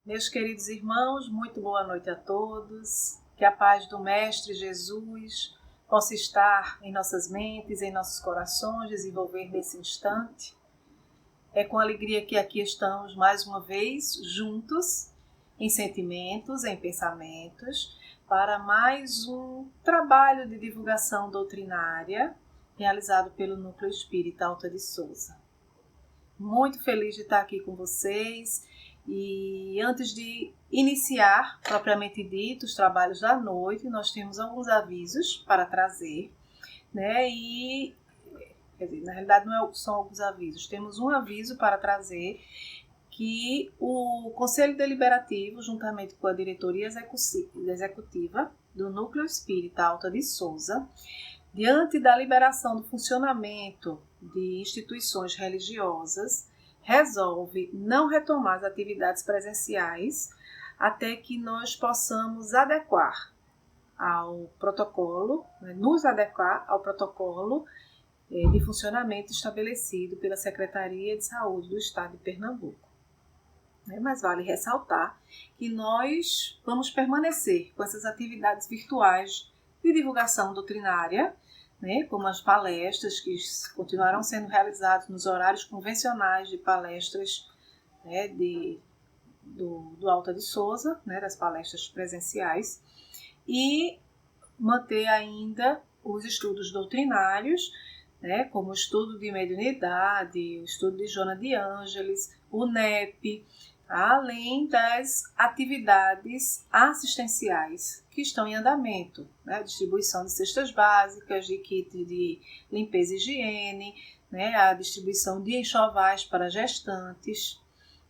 Meus queridos irmãos, muito boa noite a todos. Que a paz do Mestre Jesus possa estar em nossas mentes, em nossos corações, desenvolver nesse instante. É com alegria que aqui estamos mais uma vez juntos, em sentimentos, em pensamentos, para mais um trabalho de divulgação doutrinária realizado pelo Núcleo Espírita Alta de Souza. Muito feliz de estar aqui com vocês. E antes de iniciar, propriamente dito, os trabalhos da noite, nós temos alguns avisos para trazer, né? Quer dizer, na realidade não são alguns avisos, temos um aviso para trazer que o Conselho Deliberativo, juntamente com a Diretoria Executiva do Núcleo Espírita Alta de Souza, diante da liberação do funcionamento de instituições religiosas, resolve não retomar as atividades presenciais até que nós possamos adequar ao protocolo, nos adequar ao protocolo de funcionamento estabelecido pela Secretaria de Saúde do Estado de Pernambuco. Mas vale ressaltar que nós vamos permanecer com essas atividades virtuais de divulgação doutrinária, como as palestras que continuarão sendo realizadas nos horários convencionais de palestras do Alta de Souza, das palestras presenciais, e manter ainda os estudos doutrinários, como o estudo de mediunidade, o estudo de Joana de Ângeles, o NEP, além das atividades assistenciais que estão em andamento, distribuição de cestas básicas, de kit de limpeza e higiene, a distribuição de enxovais para gestantes.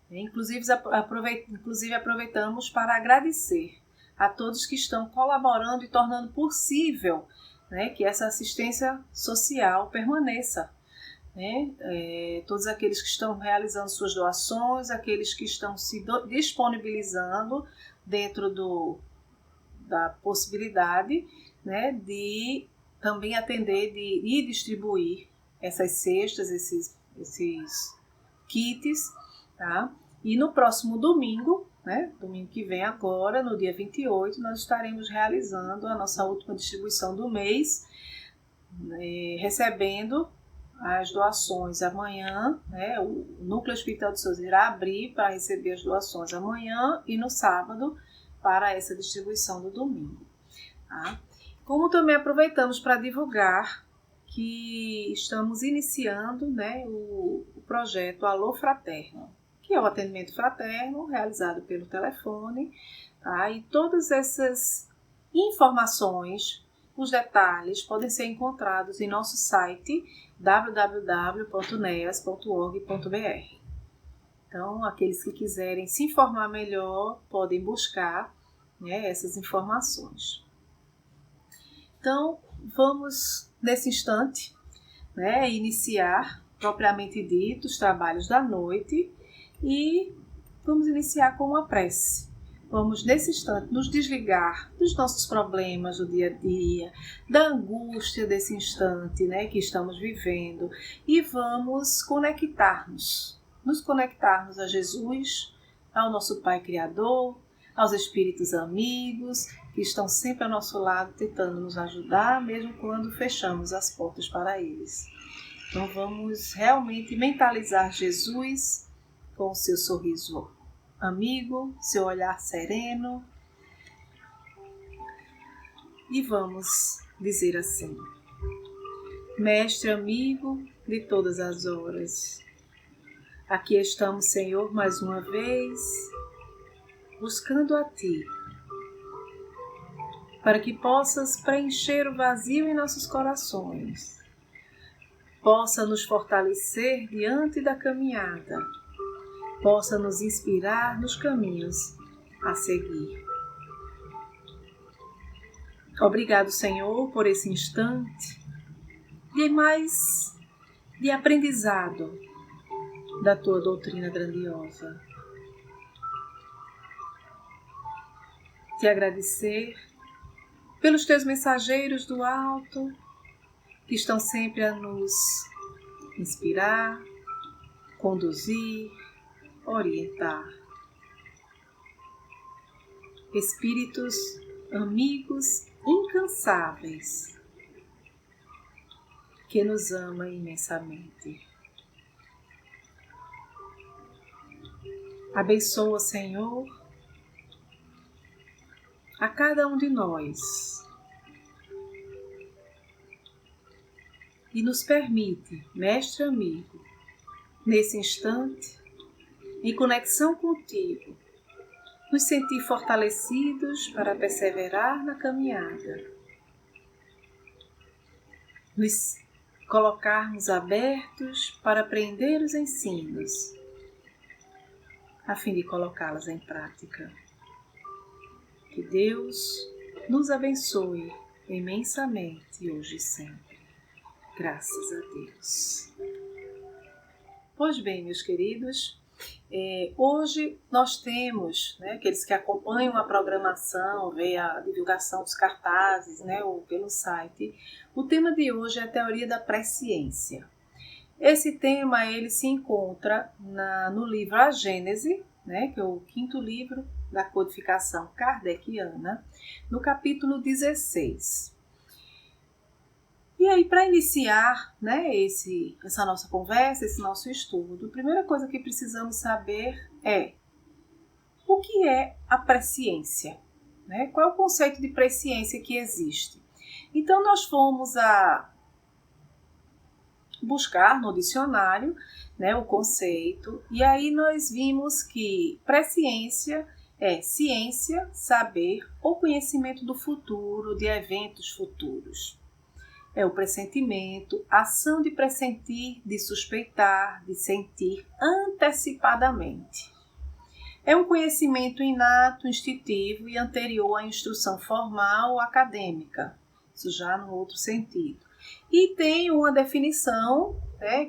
Inclusive aproveitamos para agradecer a todos que estão colaborando e tornando possível que essa assistência social permaneça. Todos aqueles que estão realizando suas doações, aqueles que estão se disponibilizando dentro da possibilidade de também atender e distribuir essas cestas, esses kits, tá? E no próximo domingo, domingo que vem agora, no dia 28, nós estaremos realizando a nossa última distribuição do mês, recebendo as doações amanhã, o Núcleo Espírita de Souza irá abrir para receber as doações amanhã e no sábado para essa distribuição do domingo. Tá? Como também aproveitamos para divulgar que estamos iniciando o projeto Alô Fraterno, que é o atendimento fraterno realizado pelo telefone, tá? E todas essas informações, os detalhes podem ser encontrados em nosso site www.neas.org.br. Então, aqueles que quiserem se informar melhor podem buscar essas informações. Então, vamos nesse instante iniciar propriamente dito os trabalhos da noite e vamos iniciar com uma prece. Vamos, nesse instante, nos desligar dos nossos problemas do dia a dia, da angústia desse instante que estamos vivendo e vamos nos conectarmos a Jesus, ao nosso Pai Criador, aos Espíritos amigos que estão sempre ao nosso lado tentando nos ajudar, mesmo quando fechamos as portas para eles. Então vamos realmente mentalizar Jesus com o seu sorriso amigo, seu olhar sereno, e vamos dizer assim: Mestre amigo de todas as horas, aqui estamos, Senhor, mais uma vez, buscando a Ti, para que possas preencher o vazio em nossos corações, possa nos fortalecer diante da caminhada, possa nos inspirar nos caminhos a seguir. Obrigado, Senhor, por esse instante de aprendizado da Tua doutrina grandiosa. Te agradecer pelos Teus mensageiros do alto, que estão sempre a nos inspirar, conduzir, orientar. espíritos amigos incansáveis, que nos ama imensamente. Abençoa, Senhor, a cada um de nós e nos permite, Mestre amigo, nesse instante, em conexão contigo, nos sentir fortalecidos para perseverar na caminhada, nos colocarmos abertos para aprender os ensinos, a fim de colocá-los em prática. Que Deus nos abençoe imensamente hoje e sempre. Graças a Deus. Pois bem, meus queridos, hoje nós temos, aqueles que acompanham a programação, vê a divulgação dos cartazes, ou pelo site, o tema de hoje é a teoria da presciência. Esse tema ele se encontra no livro A Gênese, que é o 5º livro da codificação kardeciana, no capítulo 16. E aí, para iniciar essa nossa conversa, esse nosso estudo, a primeira coisa que precisamos saber é o que é a presciência, qual é o conceito de presciência que existe. Então, nós fomos a buscar no dicionário o conceito, e aí nós vimos que presciência é ciência, saber ou conhecimento do futuro, de eventos futuros. É o pressentimento, ação de pressentir, de suspeitar, de sentir antecipadamente. É um conhecimento inato, instintivo e anterior à instrução formal ou acadêmica, isso já no outro sentido. E tem uma definição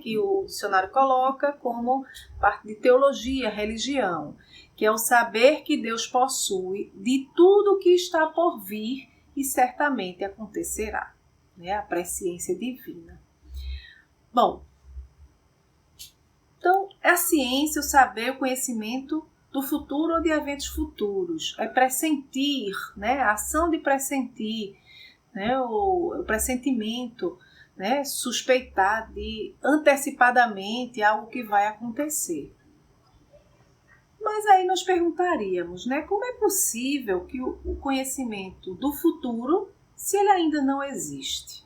que o dicionário coloca como parte de teologia, religião, que é o saber que Deus possui de tudo o que está por vir e certamente acontecerá. A presciência divina. Bom, então é a ciência, o saber, o conhecimento do futuro ou de eventos futuros. É pressentir, a ação de pressentir, o pressentimento, suspeitar de antecipadamente algo que vai acontecer. Mas aí nós perguntaríamos, como é possível que o conhecimento do futuro, se ele ainda não existe,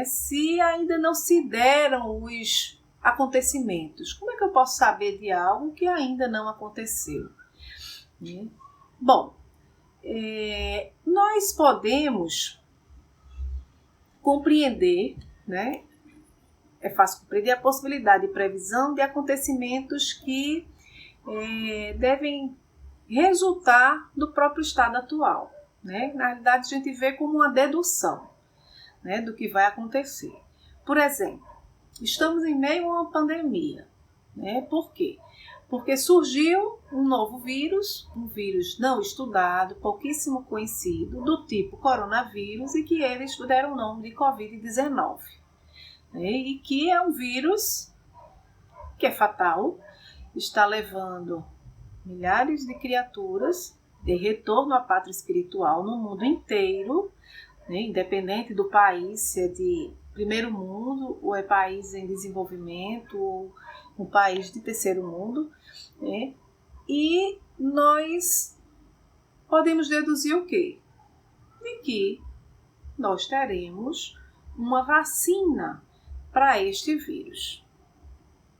se ainda não se deram os acontecimentos, como é que eu posso saber de algo que ainda não aconteceu? Bom, nós podemos compreender, é fácil compreender a possibilidade de previsão de acontecimentos que devem resultar do próprio estado atual. Na realidade, a gente vê como uma dedução do que vai acontecer. Por exemplo, estamos em meio a uma pandemia. Por quê? Porque surgiu um novo vírus, um vírus não estudado, pouquíssimo conhecido, do tipo coronavírus, e que eles deram o nome de Covid-19. E que é um vírus que é fatal, está levando milhares de criaturas de retorno à pátria espiritual no mundo inteiro, independente do país, se é de primeiro mundo, ou é país em desenvolvimento, ou um país de terceiro mundo. E nós podemos deduzir o quê? De que nós teremos uma vacina para este vírus.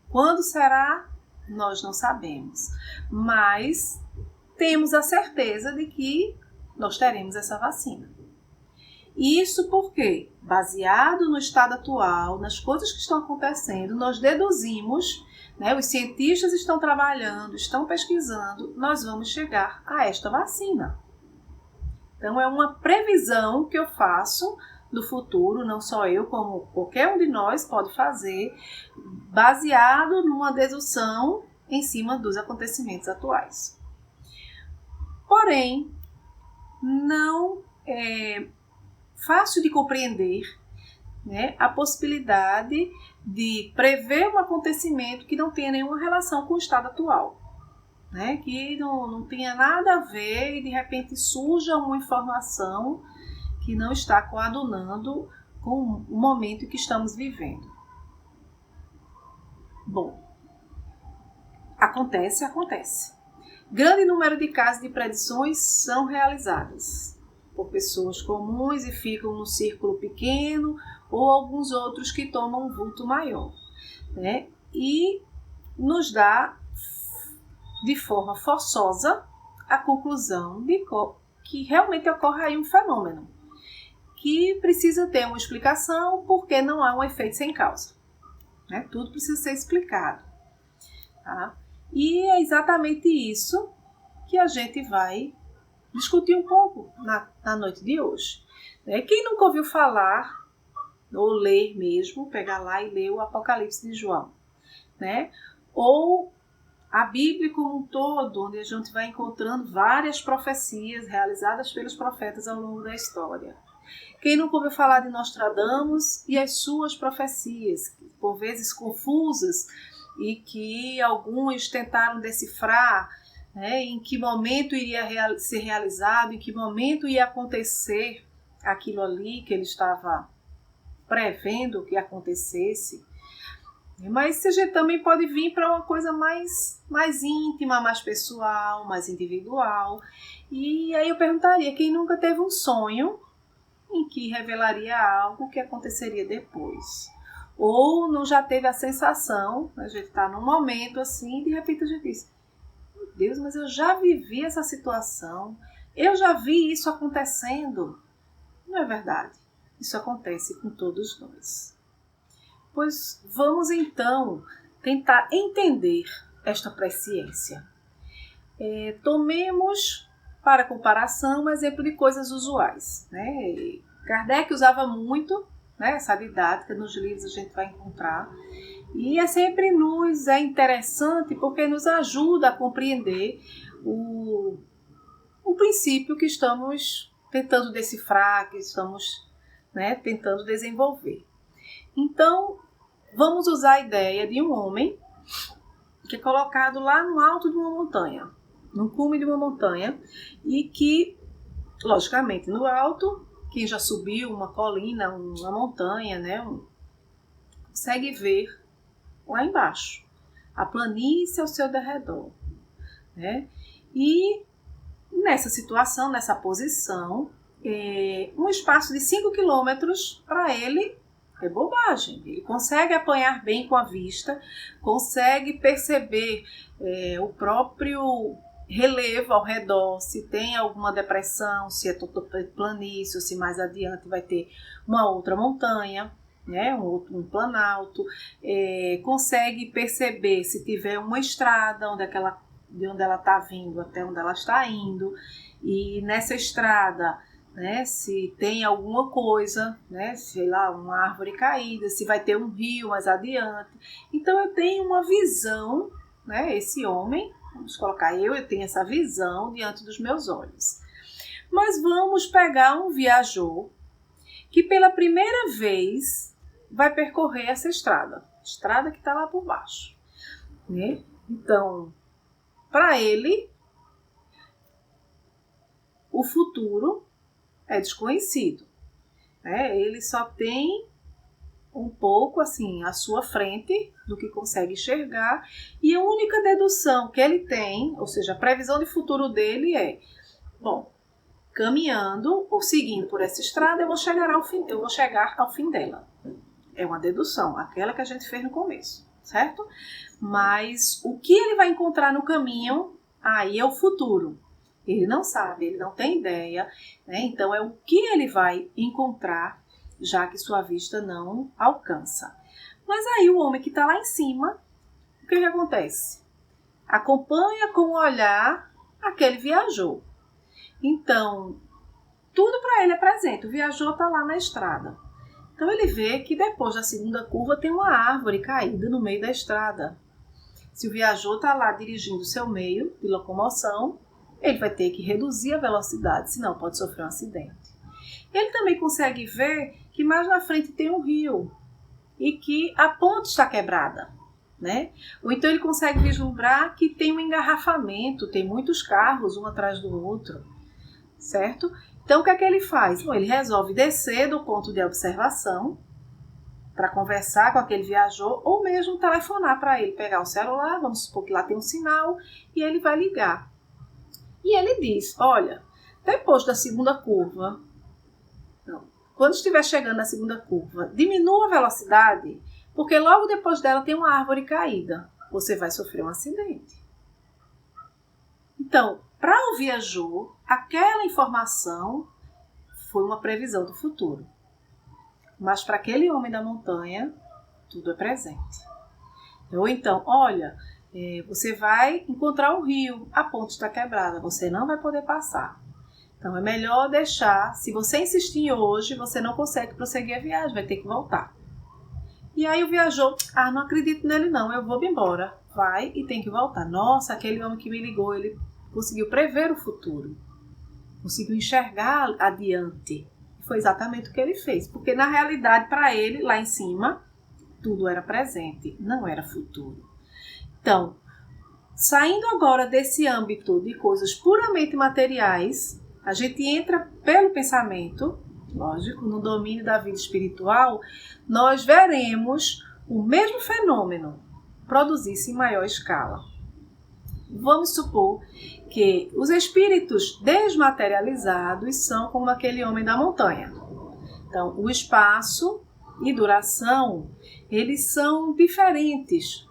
Quando será? Nós não sabemos, mas temos a certeza de que nós teremos essa vacina. Isso porque, baseado no estado atual, nas coisas que estão acontecendo, nós deduzimos, os cientistas estão trabalhando, estão pesquisando, nós vamos chegar a esta vacina. Então é uma previsão que eu faço do futuro, não só eu, como qualquer um de nós pode fazer, baseado numa dedução em cima dos acontecimentos atuais. Porém, não é fácil de compreender a possibilidade de prever um acontecimento que não tenha nenhuma relação com o estado atual. né, que não tinha nada a ver e de repente surja uma informação que não está coadunando com o momento que estamos vivendo. Bom, acontece. Grande número de casos de predições são realizadas por pessoas comuns e ficam no círculo pequeno, ou alguns outros que tomam um vulto maior, né? E nos dá de forma forçosa a conclusão de que realmente ocorre aí um fenômeno que precisa ter uma explicação, porque não há um efeito sem causa, né? Tudo precisa ser explicado, tá? E é exatamente isso que a gente vai discutir um pouco na noite de hoje, né? Quem nunca ouviu falar, ou ler mesmo, pegar lá e ler o Apocalipse de João, né? Ou a Bíblia como um todo, onde a gente vai encontrando várias profecias realizadas pelos profetas ao longo da história. Quem nunca ouviu falar de Nostradamus e as suas profecias, por vezes confusas, e que alguns tentaram decifrar, né, em que momento iria ser realizado, em que momento ia acontecer aquilo ali que ele estava prevendo que acontecesse. Mas a gente também pode vir para uma coisa mais íntima, mais pessoal, mais individual. E aí eu perguntaria, quem nunca teve um sonho em que revelaria algo que aconteceria depois? Ou não já teve a sensação, a gente está num momento assim, e de repente a gente diz, meu Deus, mas eu já vivi essa situação, eu já vi isso acontecendo. Não é verdade, isso acontece com todos nós. Pois vamos então tentar entender esta presciência. Tomemos para comparação um exemplo de coisas usuais, né? Kardec usava muito, né, essa didática, nos livros a gente vai encontrar, e sempre nos é interessante porque nos ajuda a compreender o princípio que estamos tentando decifrar, que estamos, né, tentando desenvolver. Então, vamos usar a ideia de um homem que é colocado lá no alto de uma montanha, no cume de uma montanha, e que, logicamente, no alto, quem já subiu uma colina, uma montanha, né, consegue ver lá embaixo a planície ao seu derredor, né? E nessa situação, nessa posição, um espaço de 5 quilômetros para ele é bobagem. Ele consegue apanhar bem com a vista, consegue perceber o próprio relevo ao redor, se tem alguma depressão, se é planície, se mais adiante vai ter uma outra montanha, né, um planalto, consegue perceber se tiver uma estrada de onde ela está vindo até onde ela está indo, e nessa estrada, né, se tem alguma coisa, né, sei lá, uma árvore caída, se vai ter um rio mais adiante. Então eu tenho uma visão, né, esse homem, vamos colocar eu tenho essa visão diante dos meus olhos. Mas vamos pegar um viajor que pela primeira vez vai percorrer essa estrada que está lá por baixo, né? Então, para ele, o futuro é desconhecido, né? Ele só tem um pouco assim à sua frente do que consegue enxergar, e a única dedução que ele tem, ou seja, a previsão de futuro dele é: bom, caminhando ou seguindo por essa estrada eu vou chegar ao fim dela. É uma dedução, aquela que a gente fez no começo, certo? Mas o que ele vai encontrar no caminho, aí é o futuro. Ele não sabe, ele não tem ideia, né? Então é o que ele vai encontrar, já que sua vista não alcança. Mas aí o homem que está lá em cima, o que acontece? Acompanha com o olhar aquele viajor. Então, tudo para ele é presente, o viajor está lá na estrada. Então ele vê que depois da segunda curva tem uma árvore caída no meio da estrada. Se o viajor está lá dirigindo o seu meio de locomoção, ele vai ter que reduzir a velocidade, senão pode sofrer um acidente. Ele também consegue ver que mais na frente tem um rio e que a ponte está quebrada. né? Ou então ele consegue vislumbrar que tem um engarrafamento, tem muitos carros um atrás do outro, certo? Então o que é que ele faz? Bom, ele resolve descer do ponto de observação para conversar com aquele viajor, ou mesmo telefonar para ele, pegar o celular, vamos supor que lá tem um sinal, e ele vai ligar. E ele diz, olha, depois da segunda curva, quando estiver chegando na segunda curva, diminua a velocidade, porque logo depois dela tem uma árvore caída. Você vai sofrer um acidente. Então, para o viajor, aquela informação foi uma previsão do futuro. Mas para aquele homem da montanha, tudo é presente. Ou então, olha, você vai encontrar um rio, a ponte está quebrada, você não vai poder passar. Então é melhor deixar, se você insistir em hoje, você não consegue prosseguir a viagem, vai ter que voltar. E aí o viajor, não acredito nele não, eu vou me embora. Vai e tem que voltar. Nossa, aquele homem que me ligou, ele conseguiu prever o futuro. Conseguiu enxergar adiante. Foi exatamente o que ele fez. Porque na realidade, para ele, lá em cima, tudo era presente, não era futuro. Então, saindo agora desse âmbito de coisas puramente materiais, a gente entra pelo pensamento, lógico, no domínio da vida espiritual, nós veremos o mesmo fenômeno produzir-se em maior escala. Vamos supor que os espíritos desmaterializados são como aquele homem da montanha. Então, o espaço e duração, eles são diferentes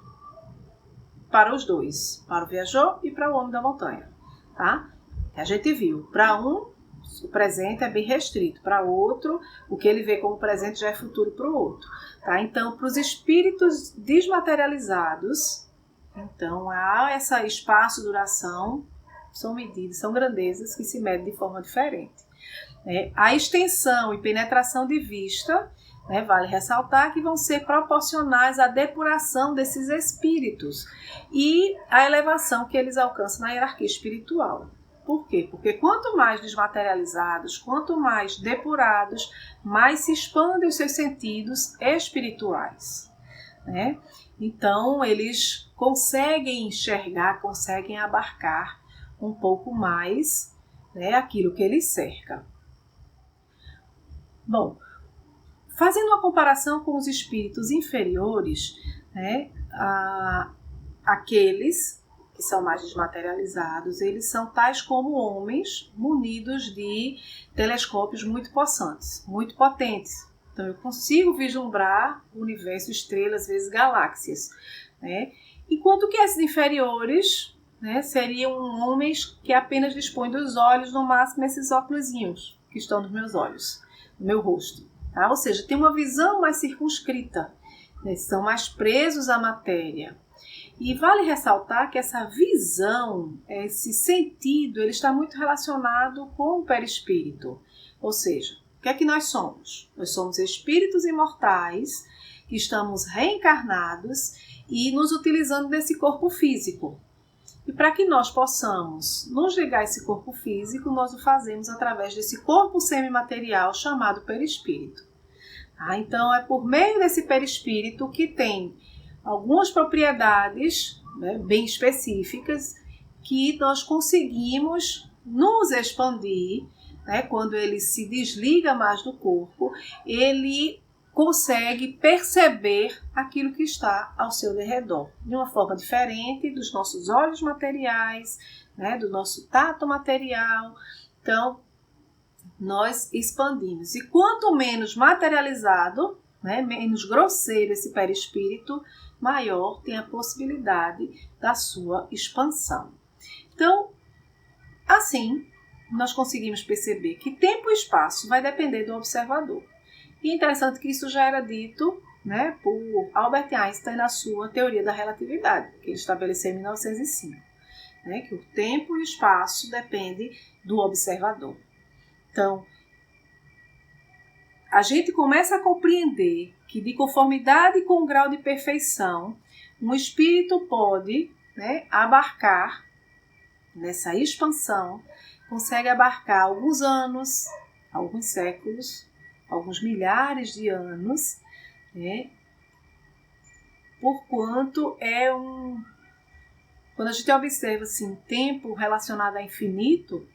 para os dois, para o viajor e para o homem da montanha, tá? A gente viu, para um, o presente é bem restrito, para outro, o que ele vê como presente já é futuro para o outro, tá? Então, para os espíritos desmaterializados, então, há essa espaço e duração, são medidas, são grandezas que se medem de forma diferente. A extensão e penetração de vista, vale ressaltar que vão ser proporcionais à depuração desses espíritos e à elevação que eles alcançam na hierarquia espiritual. Por quê? Porque quanto mais desmaterializados, quanto mais depurados, mais se expandem os seus sentidos espirituais, né? Então, eles conseguem enxergar, conseguem abarcar um pouco mais, aquilo que eles cerca. Bom, fazendo uma comparação com os espíritos inferiores, aqueles que são mais desmaterializados, eles são tais como homens munidos de telescópios muito possantes, muito potentes. Então, eu consigo vislumbrar o universo, estrelas, vezes galáxias, Enquanto que esses inferiores, seriam homens que apenas dispõem dos olhos, no máximo esses óculosinhos que estão nos meus olhos, no meu rosto. Tá? Ou seja, tem uma visão mais circunscrita, são mais presos à matéria. E vale ressaltar que essa visão, esse sentido, ele está muito relacionado com o perispírito. Ou seja, o que é que nós somos? Nós somos espíritos imortais que estamos reencarnados e nos utilizando desse corpo físico. E para que nós possamos nos ligar a esse corpo físico, nós o fazemos através desse corpo semimaterial chamado perispírito. Então, é por meio desse perispírito que tem algumas propriedades bem específicas que nós conseguimos nos expandir. Quando ele se desliga mais do corpo, ele consegue perceber aquilo que está ao seu derredor, de uma forma diferente dos nossos olhos materiais, do nosso tato material. Então, nós expandimos. E quanto menos materializado, menos grosseiro esse perispírito, maior tem a possibilidade da sua expansão. Então, assim, nós conseguimos perceber que tempo e espaço vai depender do observador. E é interessante que isso já era dito por Albert Einstein na sua teoria da relatividade, que ele estabeleceu em 1905, que o tempo e o espaço dependem do observador. Então, a gente começa a compreender que, de conformidade com o grau de perfeição, um espírito pode abarcar, nessa expansão, consegue abarcar alguns anos, alguns séculos, alguns milhares de anos, porquanto quando a gente observa assim, tempo relacionado a infinito,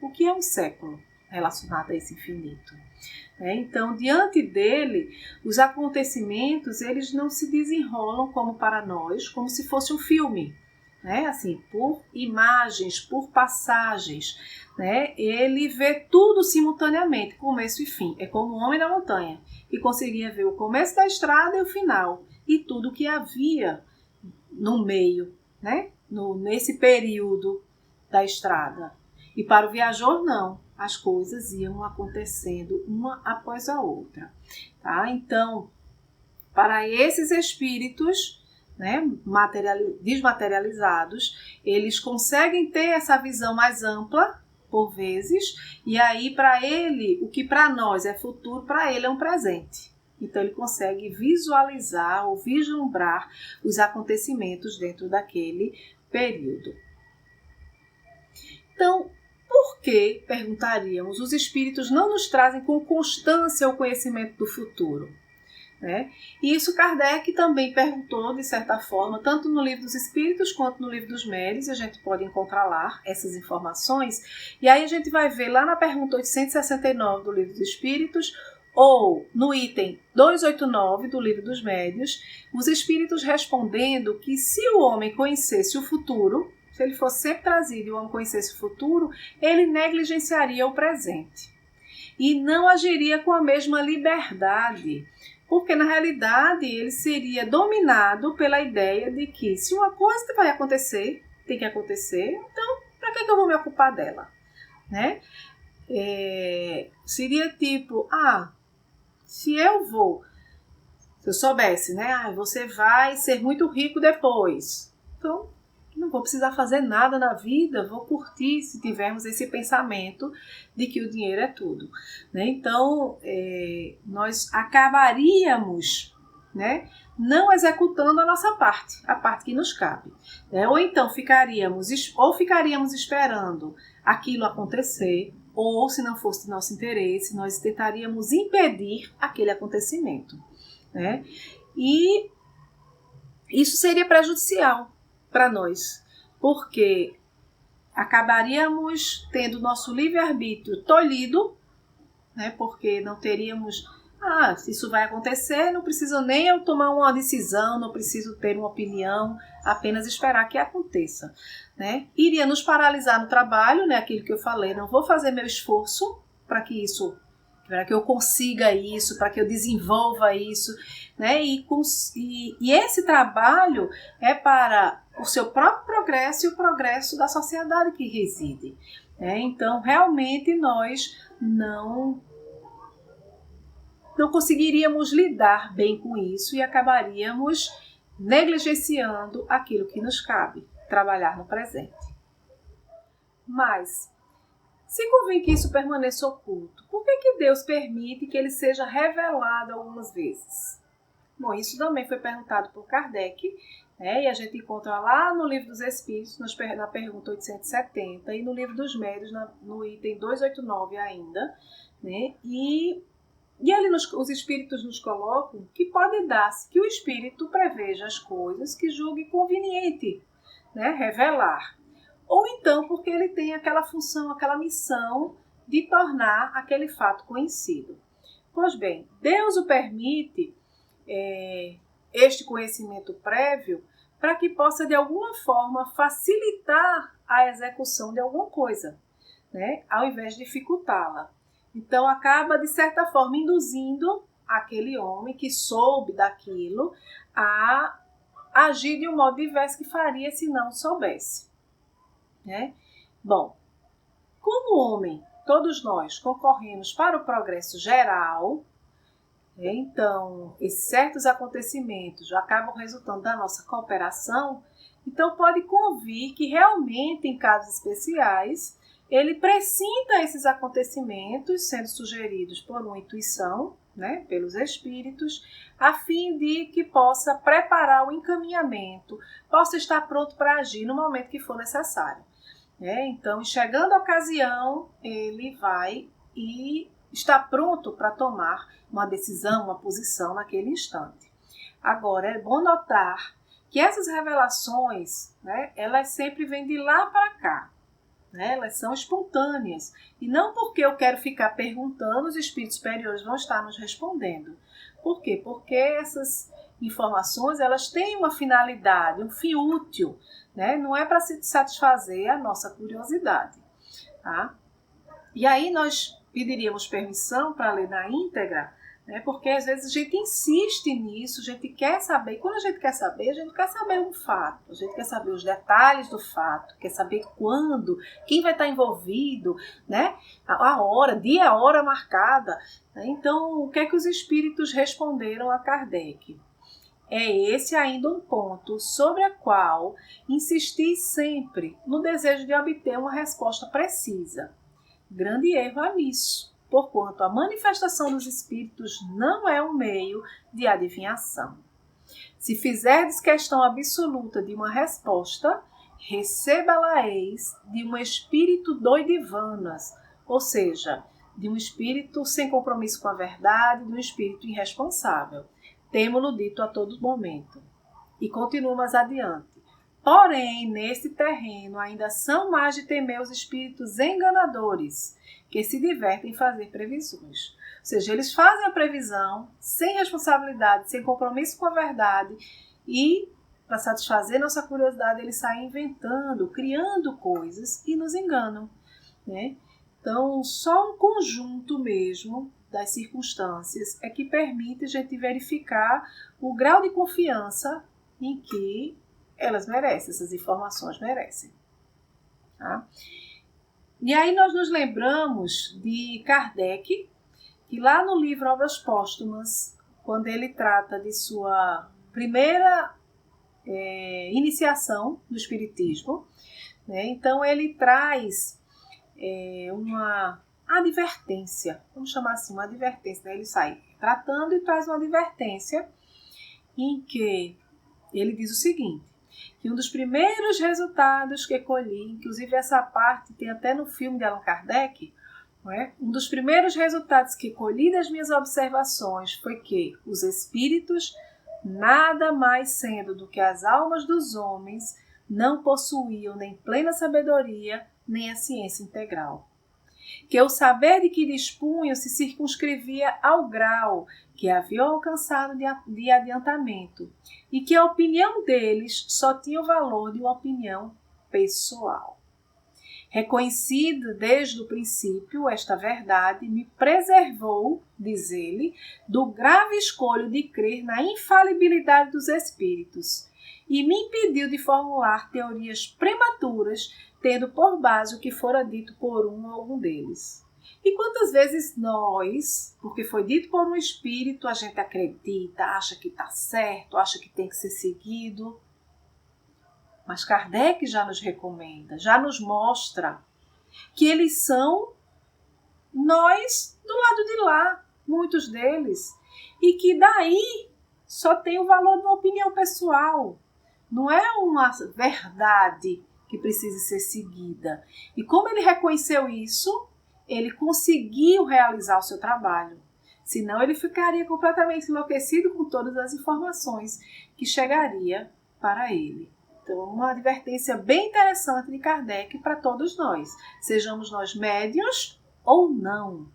o que é um século relacionado a esse infinito? Então, diante dele, os acontecimentos eles não se desenrolam como para nós, como se fosse um filme, assim, por imagens, por passagens. Ele vê tudo simultaneamente, começo e fim. É como o homem da montanha, que conseguia ver o começo da estrada e o final, e tudo que havia no meio, nesse período da estrada. E para o viajor, não. As coisas iam acontecendo uma após a outra. Tá? Então, para esses espíritos desmaterializados, eles conseguem ter essa visão mais ampla, por vezes, e aí para ele, o que para nós é futuro, para ele é um presente. Então ele consegue visualizar ou vislumbrar os acontecimentos dentro daquele período. Então, por que, perguntaríamos, os espíritos não nos trazem com constância o conhecimento do futuro? E isso Kardec também perguntou, de certa forma, tanto no Livro dos Espíritos quanto no Livro dos Médiuns, a gente pode encontrar lá essas informações, e aí a gente vai ver lá na pergunta 869 do Livro dos Espíritos, ou no item 289 do Livro dos Médiuns, os espíritos respondendo que se o homem conhecesse o futuro, se ele fosse sempre trazido e o homem conhecesse o futuro, ele negligenciaria o presente e não agiria com a mesma liberdade, porque na realidade ele seria dominado pela ideia de que se uma coisa vai acontecer, tem que acontecer, então para que eu vou me ocupar dela? Seria tipo, se eu soubesse, você vai ser muito rico depois, então não vou precisar fazer nada na vida, vou curtir se tivermos esse pensamento de que o dinheiro é tudo. Então, nós acabaríamos não executando a nossa parte, a parte que nos cabe. Ou então ficaríamos esperando aquilo acontecer, ou se não fosse de nosso interesse, nós tentaríamos impedir aquele acontecimento. E isso seria prejudicial para nós, porque acabaríamos tendo nosso livre-arbítrio tolhido, porque não teríamos, se isso vai acontecer, não preciso nem eu tomar uma decisão, não preciso ter uma opinião, apenas esperar que aconteça. Iria nos paralisar no trabalho, aquilo que eu falei, não vou fazer meu esforço para que eu consiga isso, para que eu desenvolva isso, e esse trabalho é para o seu próprio progresso e o progresso da sociedade que reside. Então, realmente, nós não conseguiríamos lidar bem com isso e acabaríamos negligenciando aquilo que nos cabe, trabalhar no presente. Mas, se convém que isso permaneça oculto, por que Deus permite que ele seja revelado algumas vezes? Bom, isso também foi perguntado por Kardec, e a gente encontra lá no Livro dos Espíritos, na pergunta 870, e no Livro dos Médiuns, no item 289 ainda. E ali os espíritos nos colocam que pode dar-se que o espírito preveja as coisas que julgue conveniente revelar. Ou então porque ele tem aquela função, aquela missão de tornar aquele fato conhecido. Pois bem, Deus o permite este conhecimento prévio para que possa de alguma forma facilitar a execução de alguma coisa, ao invés de dificultá-la. Então acaba de certa forma induzindo aquele homem que soube daquilo a agir de um modo diverso que faria se não soubesse. Bom, como homem, todos nós concorremos para o progresso geral, então esses certos acontecimentos acabam resultando da nossa cooperação, então pode convir que realmente em casos especiais ele precinta esses acontecimentos sendo sugeridos por uma intuição, pelos espíritos, a fim de que possa preparar o encaminhamento, possa estar pronto para agir no momento que for necessário. Então, chegando a ocasião, ele vai e está pronto para tomar uma decisão, uma posição naquele instante. Agora, é bom notar que essas revelações, né, elas sempre vêm de lá para cá, né, elas são espontâneas. E não porque eu quero ficar perguntando, os espíritos superiores vão estar nos respondendo. Por quê? Porque essas informações, elas têm uma finalidade, um fim útil, né? Não é para satisfazer a nossa curiosidade. Tá? E aí nós pediríamos permissão para ler na íntegra, né? Porque às vezes a gente insiste nisso, a gente quer saber. Quando a gente quer saber um fato, a gente quer saber os detalhes do fato, quer saber quando, quem vai estar envolvido, né? A hora, dia, a hora marcada. Né? Então, o que é que os espíritos responderam a Kardec? É esse ainda um ponto sobre o qual insisti sempre no desejo de obter uma resposta precisa. Grande erro há nisso, porquanto a manifestação dos espíritos não é um meio de adivinhação. Se fizerdes questão absoluta de uma resposta, receba-la-eis de um espírito doidivanas, ou seja, de um espírito sem compromisso com a verdade, de um espírito irresponsável. Temo-lo dito a todo momento. E continuo mais adiante. Porém, neste terreno ainda são mais de temer os espíritos enganadores, que se divertem em fazer previsões. Ou seja, eles fazem a previsão sem responsabilidade, sem compromisso com a verdade e, para satisfazer nossa curiosidade, eles saem inventando, criando coisas e nos enganam, né? Então, só um conjunto mesmo das circunstâncias é que permite a gente verificar o grau de confiança em que elas merecem, essas informações merecem. Tá? E aí nós nos lembramos de Kardec, que lá no livro Obras Póstumas, quando ele trata de sua primeira iniciação do Espiritismo, né, então ele traz uma advertência, vamos chamar assim, uma advertência, né? Ele sai tratando e traz uma advertência em que ele diz o seguinte, que um dos primeiros resultados que colhi, inclusive essa parte tem até no filme de Allan Kardec, não é? Um dos primeiros resultados que colhi das minhas observações foi que os espíritos, nada mais sendo do que as almas dos homens, não possuíam nem plena sabedoria, nem a ciência integral. Que o saber de que dispunham se circunscrevia ao grau que haviam alcançado de adiantamento e que a opinião deles só tinha o valor de uma opinião pessoal. Reconhecida desde o princípio esta verdade, me preservou, diz ele, do grave escolho de crer na infalibilidade dos espíritos e me impediu de formular teorias prematuras, tendo por base o que fora dito por um ou algum deles. E quantas vezes nós, porque foi dito por um espírito, a gente acredita, acha que está certo, acha que tem que ser seguido. Mas Kardec já nos recomenda, já nos mostra que eles são nós do lado de lá, muitos deles, e que daí só tem o valor de uma opinião pessoal. Não é uma verdade que precisa ser seguida. E como ele reconheceu isso, ele conseguiu realizar o seu trabalho. Senão ele ficaria completamente enlouquecido com todas as informações que chegaria para ele. Então, uma advertência bem interessante de Kardec para todos nós. Sejamos nós médiuns ou não,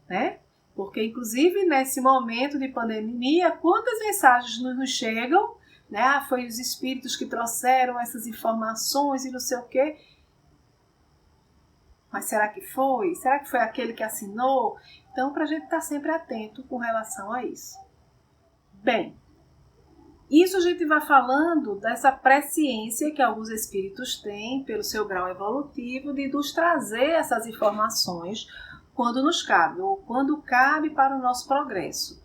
né? Porque, inclusive, nesse momento de pandemia, quantas mensagens nos chegam, né? Ah, foi os espíritos que trouxeram essas informações e não sei o quê. Mas será que foi? Será que foi aquele que assinou? Então, para a gente estar sempre atento com relação a isso. Bem, isso a gente vai falando dessa presciência que alguns espíritos têm, pelo seu grau evolutivo, de nos trazer essas informações quando nos cabe, ou quando cabe para o nosso progresso.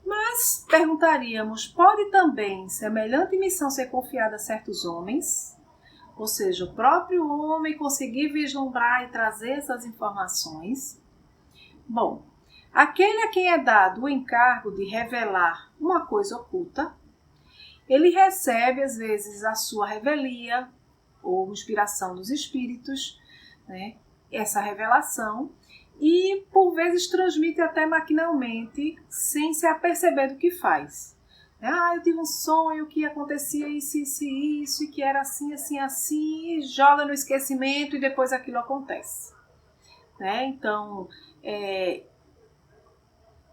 Mas perguntaríamos, pode também semelhante missão ser confiada a certos homens? Ou seja, o próprio homem conseguir vislumbrar e trazer essas informações? Bom, aquele a quem é dado o encargo de revelar uma coisa oculta, ele recebe, às vezes, a sua revelia ou inspiração dos espíritos, né? Essa revelação, e, por vezes, transmite até maquinalmente, sem se aperceber do que faz. Eu tive um sonho que acontecia isso, isso e isso, e que era assim, assim, assim, e joga no esquecimento e depois aquilo acontece. Né? Então,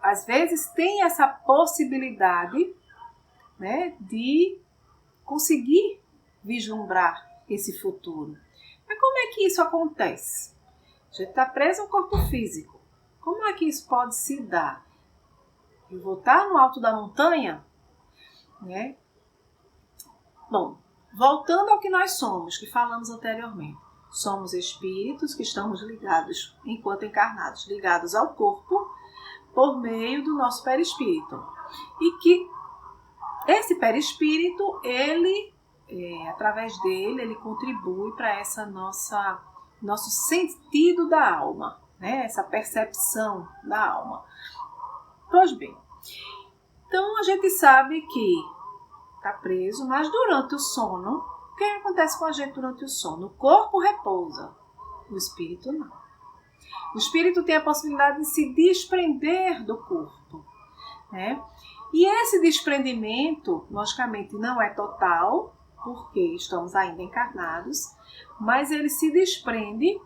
às vezes tem essa possibilidade, né, de conseguir vislumbrar esse futuro. Mas como é que isso acontece? A gente está preso ao corpo físico. Como é que isso pode se dar? Eu vou estar no alto da montanha, né? Bom, voltando ao que nós somos, que falamos anteriormente. Somos espíritos que estamos ligados, enquanto encarnados, ligados ao corpo por meio do nosso perispírito. E que esse perispírito, através dele, ele contribui para essa nosso sentido da alma, né? Essa percepção da alma. Pois bem, então a gente sabe que está preso, mas durante o sono, o que acontece com a gente durante o sono? O corpo repousa, o espírito não. O espírito tem a possibilidade de se desprender do corpo, né? E esse desprendimento, logicamente, não é total, porque estamos ainda encarnados, mas ele se desprende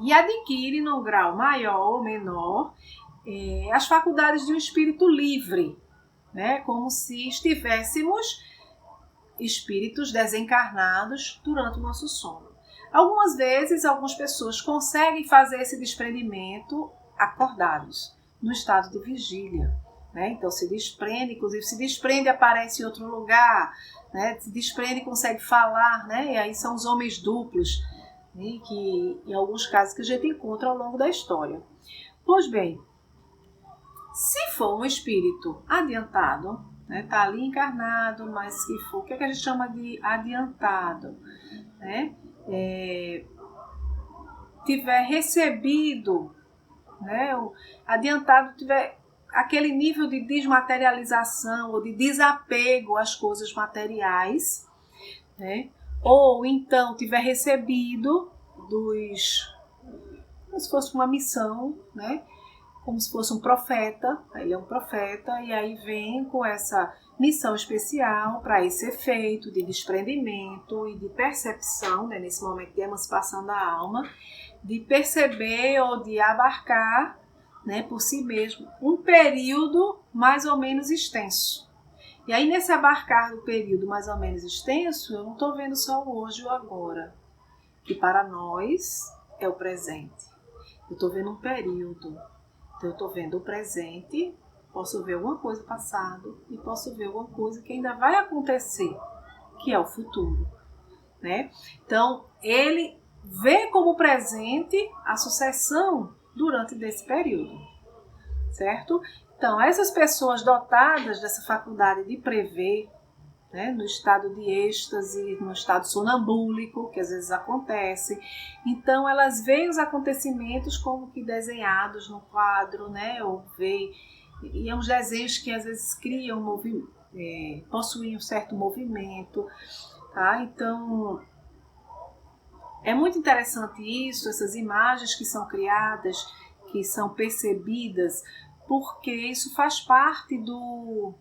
e adquire, num grau maior ou menor, as faculdades de um espírito livre, né? Como se estivéssemos espíritos desencarnados durante o nosso sono. Algumas vezes, algumas pessoas conseguem fazer esse desprendimento acordados, no estado de vigília. Né? Então se desprende, inclusive se desprende, aparece em outro lugar, né? Se desprende e consegue falar, né? E aí são os homens duplos, né? Que em alguns casos que a gente encontra ao longo da história. Pois bem, se for um espírito adiantado, né? Tá ali encarnado, mas que for, o que a gente chama de adiantado, né? Tiver recebido, né? O adiantado tiver aquele nível de desmaterialização ou de desapego às coisas materiais, né? Ou então tiver recebido como se fosse uma missão, né? Como se fosse um profeta, ele é um profeta, e aí vem com essa missão especial para esse efeito de desprendimento e de percepção, né? Nesse momento de emancipação da alma, de perceber ou de abarcar, né, por si mesmo, um período mais ou menos extenso. E aí, nesse abarcar do período mais ou menos extenso, eu não estou vendo só o hoje ou agora, que para nós é o presente. Eu estou vendo um período. Então, eu estou vendo o presente, posso ver alguma coisa passado e posso ver alguma coisa que ainda vai acontecer, que é o futuro. Né? Então, ele vê como presente a sucessão durante desse período, certo? Então, essas pessoas dotadas dessa faculdade de prever, né, no estado de êxtase, no estado sonambúlico, que às vezes acontece, então elas veem os acontecimentos como que desenhados no quadro, né, ou veem, e é uns desenhos que às vezes criam, possuem um certo movimento, tá? Então, é muito interessante isso, essas imagens que são criadas, que são percebidas, porque isso faz parte do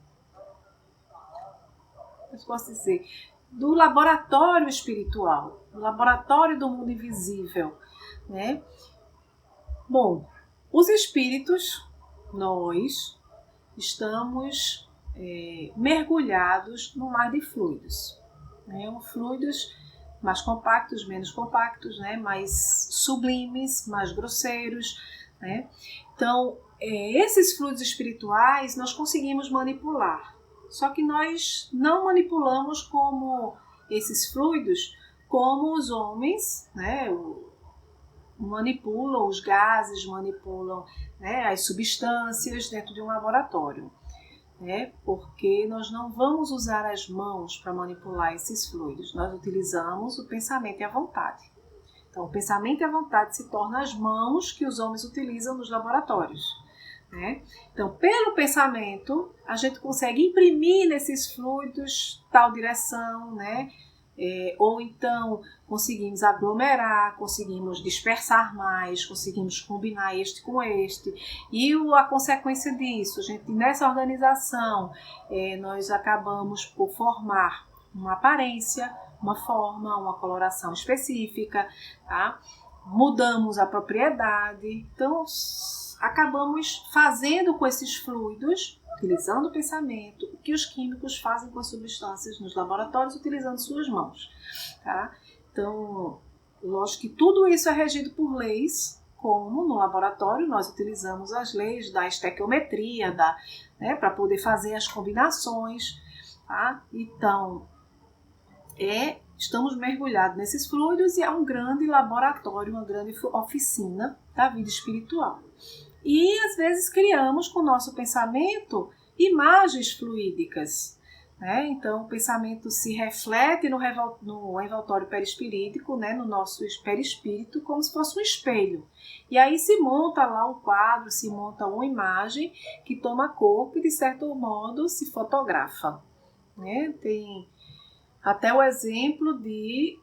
laboratório espiritual, do laboratório do mundo invisível, né? Bom, os espíritos, nós estamos mergulhados no mar de fluidos, né? Fluidos mais compactos, menos compactos, né? Mais sublimes, mais grosseiros, né? Então, esses fluidos espirituais nós conseguimos manipular. Só que nós não manipulamos como esses fluidos, como os homens, né, manipulam os gases, manipulam, né, as substâncias dentro de um laboratório. Né, porque nós não vamos usar as mãos para manipular esses fluidos, nós utilizamos o pensamento e a vontade. Então, o pensamento e a vontade se tornam as mãos que os homens utilizam nos laboratórios. Né? Então, pelo pensamento, a gente consegue imprimir nesses fluidos tal direção, né? ou então conseguimos aglomerar, conseguimos dispersar mais, conseguimos combinar este com este. E a consequência disso, gente, nessa organização, nós acabamos por formar uma aparência, uma forma, uma coloração específica, tá? Mudamos a propriedade, então acabamos fazendo com esses fluidos, utilizando o pensamento, o que os químicos fazem com as substâncias nos laboratórios, utilizando suas mãos. Tá? Então, lógico que tudo isso é regido por leis, como no laboratório nós utilizamos as leis da estequiometria, para poder fazer as combinações. Tá? Então, estamos mergulhados nesses fluidos e é um grande laboratório, uma grande oficina da vida espiritual. E às vezes criamos com o nosso pensamento imagens fluídicas. Né? Então o pensamento se reflete no envoltório perispirítico, né? No nosso perispírito, como se fosse um espelho. E aí se monta lá um quadro, se monta uma imagem que toma corpo e de certo modo se fotografa. Né? Tem até o exemplo de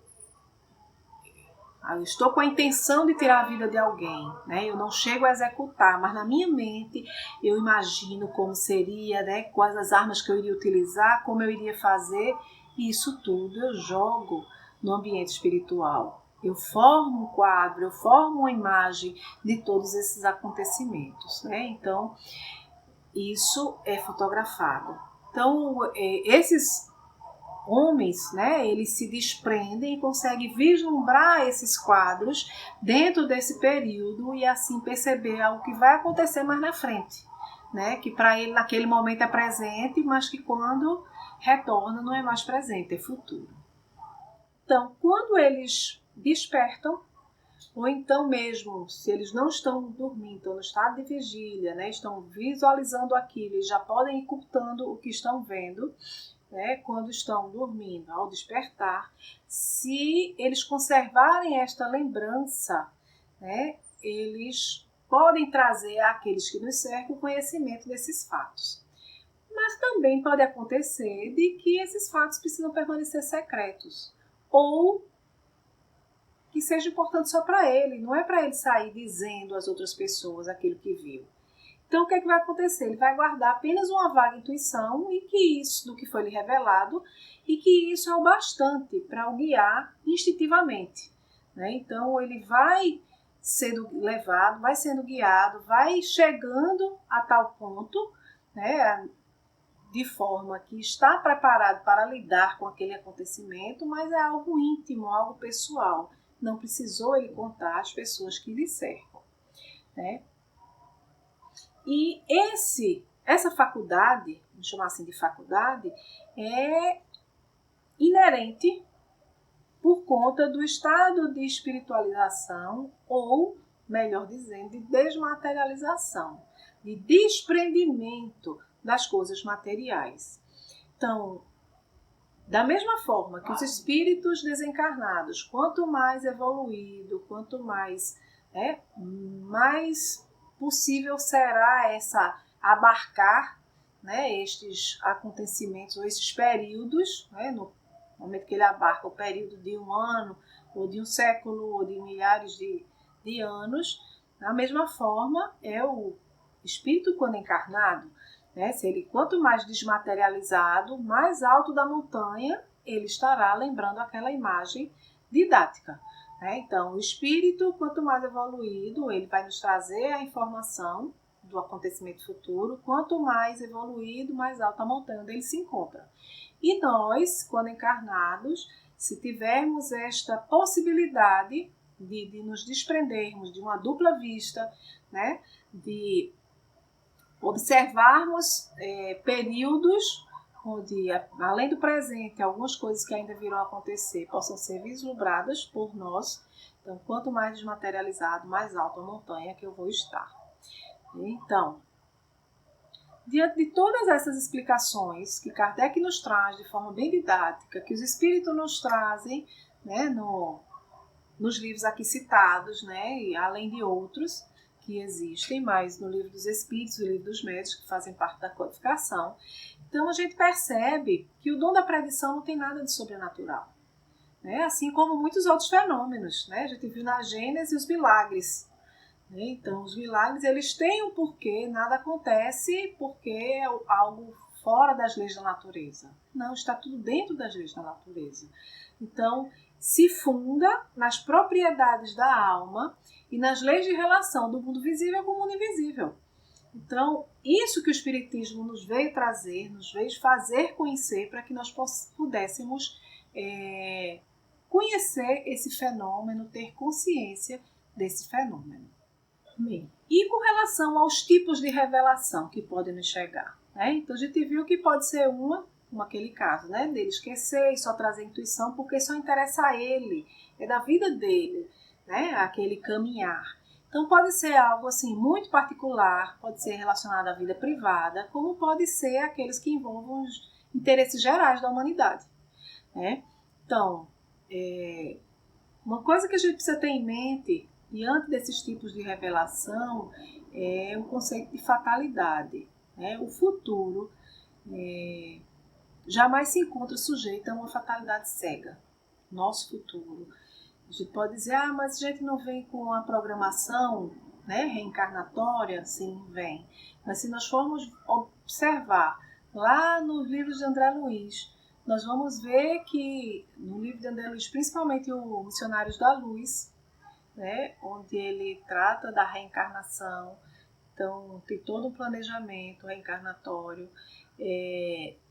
eu estou com a intenção de tirar a vida de alguém, né? Eu não chego a executar, mas na minha mente eu imagino como seria, né? Quais as armas que eu iria utilizar, como eu iria fazer, e isso tudo eu jogo no ambiente espiritual. Eu formo um quadro, eu formo uma imagem de todos esses acontecimentos, né? Então, isso é fotografado. Então, esses homens, né, eles se desprendem e conseguem vislumbrar esses quadros dentro desse período e assim perceber algo que vai acontecer mais na frente, né, que para ele naquele momento é presente, mas que quando retorna não é mais presente, é futuro. Então, quando eles despertam, ou então mesmo, se eles não estão dormindo, estão no estado de vigília, né, estão visualizando aquilo e já podem ir captando o que estão vendo, né, quando estão dormindo, ao despertar, se eles conservarem esta lembrança, né, eles podem trazer àqueles que nos cercam o conhecimento desses fatos. Mas também pode acontecer de que esses fatos precisam permanecer secretos, ou que seja importante só para ele, não é para ele sair dizendo às outras pessoas aquilo que viu. Então, o que é que vai acontecer? Ele vai guardar apenas uma vaga intuição e que isso, do que foi lhe revelado, e que isso é o bastante para o guiar instintivamente. Né? Então, ele vai sendo levado, vai sendo guiado, vai chegando a tal ponto, né, de forma que está preparado para lidar com aquele acontecimento, mas é algo íntimo, algo pessoal. Não precisou ele contar às pessoas que lhe cercam. Né? E essa faculdade, vamos chamar assim de faculdade, é inerente por conta do estado de espiritualização ou, melhor dizendo, de desmaterialização, de desprendimento das coisas materiais. Então, da mesma forma que os espíritos desencarnados, quanto mais evoluído, quanto mais possível será abarcar, né, estes acontecimentos ou esses períodos, né, no momento que ele abarca o período de um ano, ou de um século, ou de milhares de anos. Da mesma forma é o espírito quando encarnado, né, se ele quanto mais desmaterializado, mais alto da montanha ele estará lembrando aquela imagem didática. Então, o espírito, quanto mais evoluído, ele vai nos trazer a informação do acontecimento futuro, quanto mais evoluído, mais alta a montanha onde ele se encontra. E nós, quando encarnados, se tivermos esta possibilidade de nos desprendermos de uma dupla vista, né, de observarmos períodos onde, além do presente, algumas coisas que ainda virão a acontecer possam ser vislumbradas por nós. Então, quanto mais desmaterializado, mais alta a montanha que eu vou estar. Então, diante de todas essas explicações que Kardec nos traz de forma bem didática, que os espíritos nos trazem, né, nos livros aqui citados, né, e além de outros que existem, mas no livro dos Espíritos e no livro dos Médiuns, que fazem parte da codificação. Então a gente percebe que o dom da predição não tem nada de sobrenatural. né? Assim como muitos outros fenômenos, né? A gente viu na Gênesis os milagres. Então, os milagres, eles têm um porquê, nada acontece porque é algo fora das leis da natureza. Não, está tudo dentro das leis da natureza. Então, se funda nas propriedades da alma e nas leis de relação do mundo visível com o mundo invisível. Então, isso que o Espiritismo nos veio trazer, nos veio fazer conhecer para que nós pudéssemos conhecer esse fenômeno, ter consciência desse fenômeno. Bem, e com relação aos tipos de revelação que podem nos chegar? Né? Então a gente viu que pode ser como aquele caso, né? Dele esquecer e só trazer intuição porque só interessa a ele, é da vida dele, né? Aquele caminhar. Então pode ser algo assim muito particular, pode ser relacionado à vida privada, como pode ser aqueles que envolvam os interesses gerais da humanidade. Né? Então, uma coisa que a gente precisa ter em mente diante desses tipos de revelação é o conceito de fatalidade. Né? O futuro jamais se encontra sujeito a uma fatalidade cega. Nosso futuro. A gente pode dizer, mas a gente não vem com a programação, né, reencarnatória? Sim, vem. Mas se nós formos observar lá nos livros de André Luiz, nós vamos ver que no livro de André Luiz, principalmente o Missionários da Luz, né, onde ele trata da reencarnação, então tem todo um planejamento reencarnatório.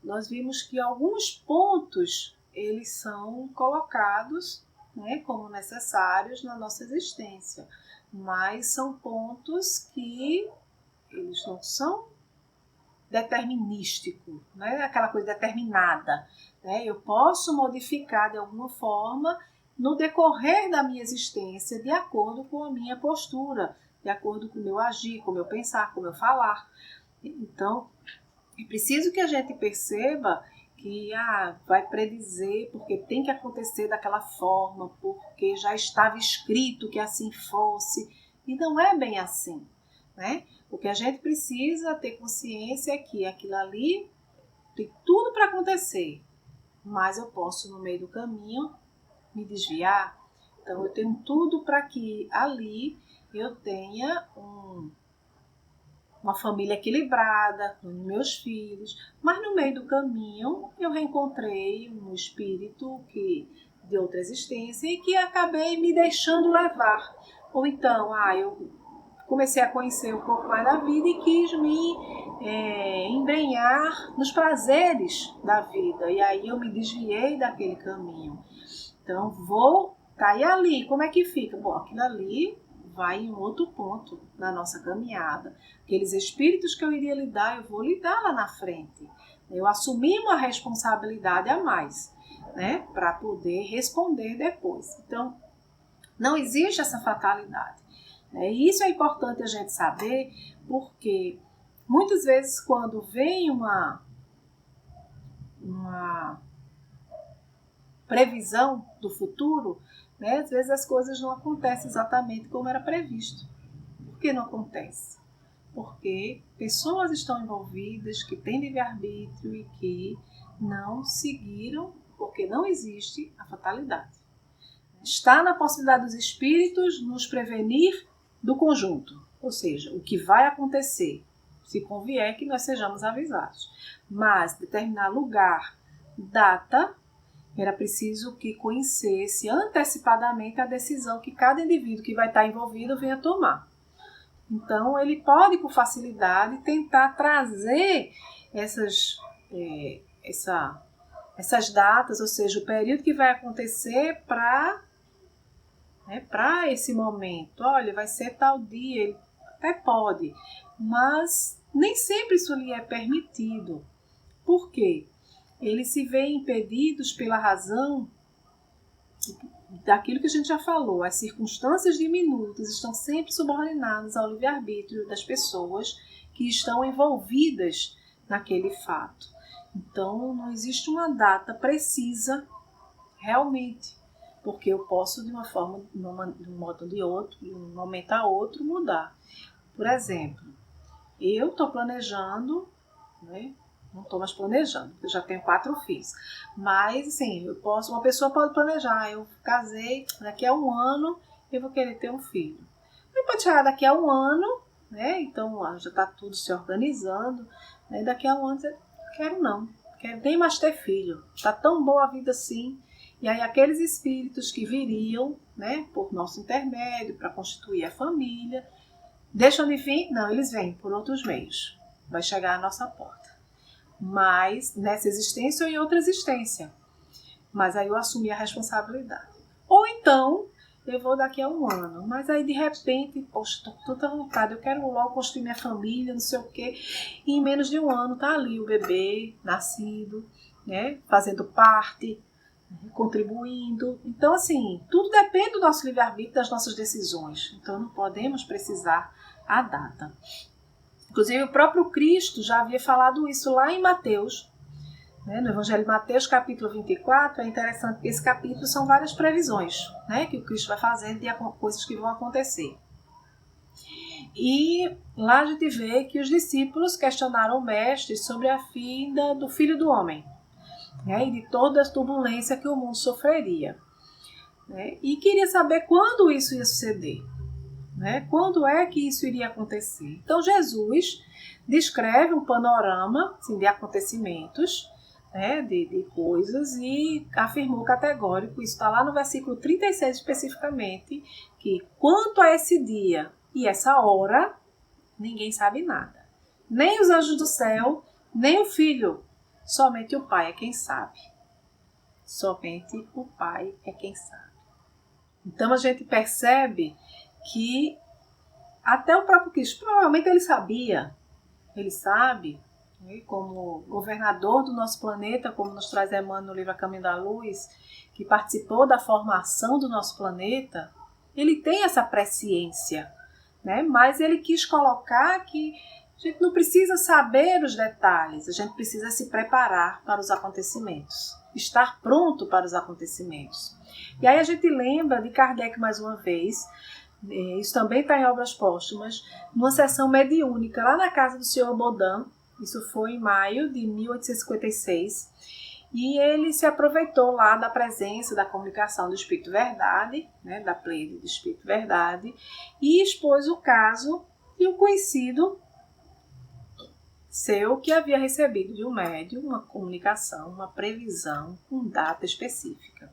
Nós vimos que alguns pontos eles são colocados, né, como necessários na nossa existência, mas são pontos que eles não são determinísticos, né, aquela coisa determinada. Né? Eu posso modificar de alguma forma no decorrer da minha existência, de acordo com a minha postura, de acordo com o meu agir, com o meu pensar, com o meu falar. Então, é preciso que a gente perceba que vai predizer porque tem que acontecer daquela forma, porque já estava escrito que assim fosse, e não é bem assim. Né? O que a gente precisa ter consciência é que aquilo ali tem tudo para acontecer, mas eu posso, no meio do caminho, me desviar. Então, eu tenho tudo para que ali eu tenha uma família equilibrada, com meus filhos, mas no meio do caminho eu reencontrei um espírito de outra existência e que acabei me deixando levar. Ou então, eu comecei a conhecer um pouco mais da vida e quis me embrenhar nos prazeres da vida. E aí eu me desviei daquele caminho. Então, vou cair ali. Como é que fica? Bom, aquilo ali vai em outro ponto na nossa caminhada. Aqueles espíritos que eu iria lidar, eu vou lidar lá na frente. Eu assumi uma responsabilidade a mais, né, para poder responder depois. Então, não existe essa fatalidade. E isso é importante a gente saber, porque muitas vezes quando vem uma previsão do futuro, né, às vezes as coisas não acontecem exatamente como era previsto. Por que não acontece? Porque pessoas estão envolvidas que têm livre-arbítrio e que não seguiram, porque não existe a fatalidade. Está na possibilidade dos espíritos nos prevenir do conjunto, ou seja, o que vai acontecer, se convier que nós sejamos avisados. Mas determinar lugar, data, era preciso que conhecesse antecipadamente a decisão que cada indivíduo que vai estar envolvido venha tomar. Então, ele pode, com facilidade, tentar trazer essas datas, ou seja, o período que vai acontecer para esse momento. Olha, vai ser tal dia, ele até pode, mas nem sempre isso lhe é permitido. Por quê? Eles se veem impedidos pela razão daquilo que a gente já falou. As circunstâncias diminutas estão sempre subordinadas ao livre-arbítrio das pessoas que estão envolvidas naquele fato. Então, não existe uma data precisa realmente, porque eu posso de uma forma, de um modo ou de outro, de um momento a outro, mudar. Por exemplo, eu estou planejando, né, Não estou mais planejando, porque eu já tenho 4 filhos. Mas, assim, uma pessoa pode planejar. Eu casei, daqui a 1 ano eu vou querer ter um filho. Aí pode chegar daqui a 1 ano, né? Então já está tudo se organizando. Né? Daqui a 1 ano você quero não nem mais ter filho. Está tão boa a vida assim. E aí aqueles espíritos que viriam, né, por nosso intermédio, para constituir a família, deixam de vir? Não, eles vêm por outros meios. Vai chegar à nossa porta. Mas nessa existência ou em outra existência. Mas aí eu assumi a responsabilidade. Ou então, eu vou daqui a 1 ano. Mas aí de repente, poxa, estou com tanta vontade, eu quero logo construir minha família, não sei o quê. E em menos de 1 ano está ali o bebê nascido, né, fazendo parte, contribuindo. Então, assim, tudo depende do nosso livre-arbítrio, das nossas decisões. Então, não podemos precisar a data. Inclusive, o próprio Cristo já havia falado isso lá em Mateus, né, no Evangelho de Mateus, capítulo 24. É interessante que esse capítulo são várias previsões, né, que o Cristo vai fazendo de coisas que vão acontecer. E lá a gente vê que os discípulos questionaram o Mestre sobre a vinda do Filho do Homem, né, e de toda a turbulência que o mundo sofreria. Né, e queria saber quando isso ia suceder. Né, quando é que isso iria acontecer? Então Jesus descreve um panorama assim, de acontecimentos, né, de coisas, e afirmou categórico, isso está lá no versículo 36 especificamente, que quanto a esse dia e essa hora, ninguém sabe nada. Nem os anjos do céu, nem o Filho, somente o Pai é quem sabe. Somente o Pai é quem sabe. Então a gente percebe que até o próprio Cristo, provavelmente ele sabia, ele sabe, né, como governador do nosso planeta, como nos traz Emmanuel no livro A Caminho da Luz, que participou da formação do nosso planeta, ele tem essa presciência, né? Mas ele quis colocar que a gente não precisa saber os detalhes, a gente precisa se preparar para os acontecimentos, estar pronto para os acontecimentos. E aí a gente lembra de Kardec mais uma vez, isso também está em Obras Póstumas, numa sessão mediúnica lá na casa do Sr. Baudin, isso foi em maio de 1856, e ele se aproveitou lá da presença da comunicação do Espírito Verdade, né, da Pleiade do Espírito Verdade, e expôs o caso de um conhecido seu que havia recebido de um médium uma comunicação, uma previsão com data específica.